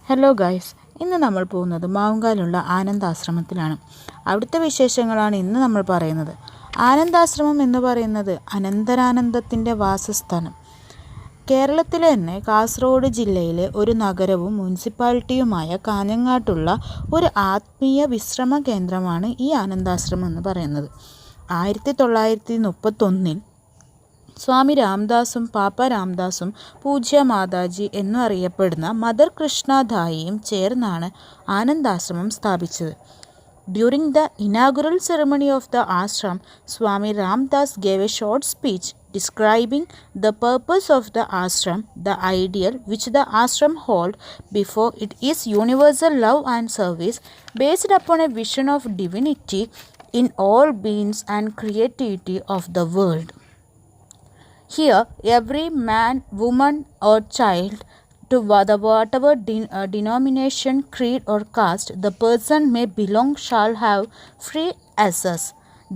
Hello guys, ഇന്ന് നമ്മൾ പോകുന്നത് മാവുങ്കാലുള്ള ആനന്ദാശ്രമത്തിലാണ്. അവിടുത്തെ വിശേഷങ്ങളാണ് ഇന്ന് നമ്മൾ പറയുന്നത്. ആനന്ദാശ്രമം എന്ന് പറയുന്നത് അനന്തരാനന്ദത്തിൻ്റെ വാസസ്ഥലം. കേരളത്തിലെ തന്നെ കാസർഗോഡ് ജില്ലയിലെ ഒരു നഗരവും മുനിസിപ്പാലിറ്റിയുമായ കാഞ്ഞങ്ങാട്ടുള്ള ഒരു ആത്മീയ വിശ്രമ കേന്ദ്രമാണ് ഈ ആനന്ദാശ്രമം എന്ന് പറയുന്നത്. 1931 സ്വാമി രാംദാസും പാപ്പ രാംദാസും പൂജ്യ മാതാജി എന്നു അറിയപ്പെടുന്ന മദർ കൃഷ്ണദായിയും ചേർന്നാണ് ആനന്ദാശ്രമം സ്ഥാപിച്ചത്. During the inaugural ceremony of the ashram, Swami Ramdas gave a short speech describing the purpose of the ashram, the ideal which the ashram holds before it is universal love and service based upon a vision of divinity in all beings and creativity of the world. Here, every man, woman, or child, to whatever denomination, creed, or caste the person may belong, shall have free access.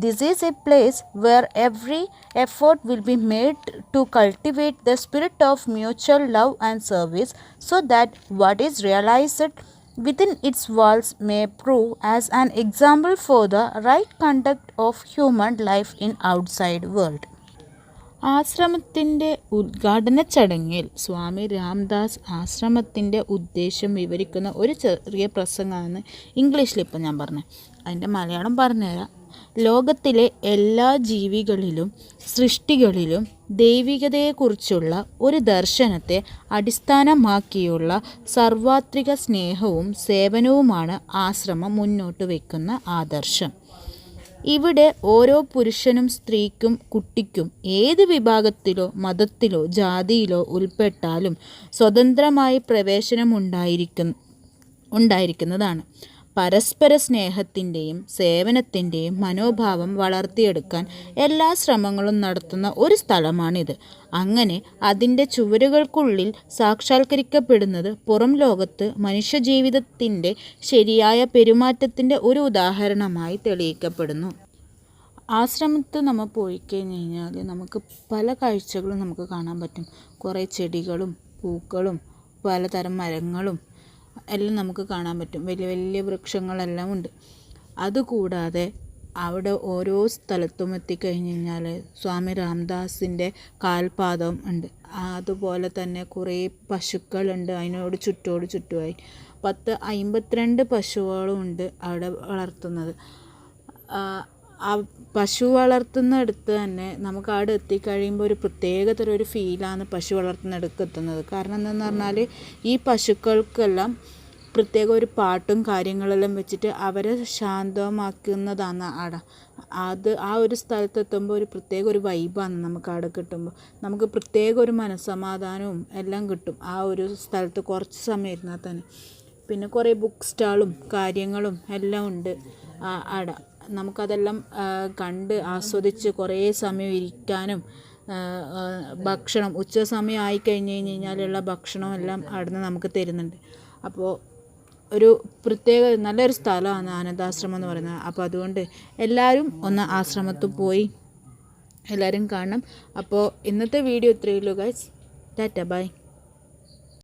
This is a place where every effort will be made to cultivate the spirit of mutual love and service, so that what is realized within its walls may prove as an example for the right conduct of human life in outside world. ആശ്രമത്തിൻ്റെ ഉദ്ഘാടന ചടങ്ങിൽ സ്വാമി രാംദാസ് ആശ്രമത്തിൻ്റെ ഉദ്ദേശം വിവരിക്കുന്ന ഒരു ചെറിയ പ്രസംഗമാണ് ഇംഗ്ലീഷിൽ ഇപ്പം ഞാൻ പറഞ്ഞത്. അതിൻ്റെ മലയാളം പറഞ്ഞുതരാം. ലോകത്തിലെ എല്ലാ ജീവികളിലും സൃഷ്ടികളിലും ദൈവികതയെക്കുറിച്ചുള്ള ഒരു ദർശനത്തെ അടിസ്ഥാനമാക്കിയുള്ള സർവാത്രിക സ്നേഹവും സേവനവുമാണ് ആശ്രമം മുന്നോട്ട് വയ്ക്കുന്ന ആദർശം. ഇവിടെ ഓരോ പുരുഷനും സ്ത്രീക്കും കുട്ടിക്കും ഏത് വിഭാഗത്തിലോ മതത്തിലോ ജാതിയിലോ ഉൾപ്പെട്ടാലും സ്വതന്ത്രമായി പ്രവേശനം ഉണ്ടായിരിക്കുന്നതാണ്. പരസ്പര സ്നേഹത്തിൻ്റെയും സേവനത്തിൻ്റെയും മനോഭാവം വളർത്തിയെടുക്കാൻ എല്ലാ ശ്രമങ്ങളും നടത്തുന്ന ഒരു സ്ഥലമാണിത്. അങ്ങനെ അതിൻ്റെ ചുവരുകൾക്കുള്ളിൽ സാക്ഷാത്കരിക്കപ്പെടുന്നത് പുറം ലോകത്ത് മനുഷ്യജീവിതത്തിൻ്റെ ശരിയായ പെരുമാറ്റത്തിൻ്റെ ഒരു ഉദാഹരണമായി തെളിയിക്കപ്പെടുന്നു. ആശ്രമത്ത് നമ്മൾ പോയി കഴിഞ്ഞ് കഴിഞ്ഞാൽ നമുക്ക് പല കാഴ്ചകളും നമുക്ക് കാണാൻ പറ്റും. കുറേ ചെടികളും പൂക്കളും പലതരം മരങ്ങളും എല്ലാം നമുക്ക് കാണാൻ പറ്റും. വലിയ വലിയ വൃക്ഷങ്ങളെല്ലാം ഉണ്ട്. അതുകൂടാതെ അവിടെ ഓരോ സ്ഥലത്തും എത്തിക്കഴിഞ്ഞ് കഴിഞ്ഞാൽ സ്വാമി രാംദാസിൻ്റെ കാൽപാദം ഉണ്ട്. അതുപോലെ തന്നെ കുറേ പശുക്കളുണ്ട്. അതിനോട് ചുറ്റുമായി 52 പശുക്കളും ഉണ്ട് അവിടെ വളർത്തുന്നത്. ആ പശു വളർത്തുന്നിടത്ത് തന്നെ നമുക്ക് അവിടെ എത്തിക്കഴിയുമ്പോൾ ഒരു പ്രത്യേകതരം ഒരു ഫീലാണ് പശു വളർത്തുന്നിടത്ത് എത്തുന്നത്. കാരണം എന്താണെന്ന് പറഞ്ഞാൽ ഈ പശുക്കൾക്കെല്ലാം പ്രത്യേക ഒരു പാട്ടും കാര്യങ്ങളെല്ലാം വെച്ചിട്ട് അവരെ ശാന്തമാക്കുന്നതാണ് അവിടെ. ആ ഒരു സ്ഥലത്തെത്തുമ്പോൾ ഒരു പ്രത്യേക ഒരു വൈബാണ് നമുക്ക് അവിടെ കിട്ടുമ്പോൾ. നമുക്ക് പ്രത്യേക ഒരു മനസ്സമാധാനവും എല്ലാം കിട്ടും ആ ഒരു സ്ഥലത്ത് കുറച്ച് സമയം ഇരുന്നാൽ തന്നെ. പിന്നെ കുറേ ബുക്ക് സ്റ്റാളും കാര്യങ്ങളും എല്ലാം ഉണ്ട് അവിടെ. നമുക്കതെല്ലാം കണ്ട് ആസ്വദിച്ച് കുറേ സമയം ഇരിക്കാനും ഭക്ഷണം ഉച്ച സമയം ആയിക്കഴിഞ്ഞ് കഴിഞ്ഞാലുള്ള ഭക്ഷണം എല്ലാം അവിടുന്ന് നമുക്ക് തരുന്നുണ്ട്. അപ്പോൾ ഒരു പ്രത്യേക നല്ലൊരു സ്ഥലമാണ് ആനന്ദാശ്രമം എന്ന് പറയുന്നത്. അപ്പോൾ അതുകൊണ്ട് എല്ലാവരും ഒന്ന് ആശ്രമത്തിൽ പോയി എല്ലാവരും കാണണം. അപ്പോൾ ഇന്നത്തെ വീഡിയോ ഇത്രയേ ഉള്ളൂ ഗൈസ്. ടാറ്റ ബൈ.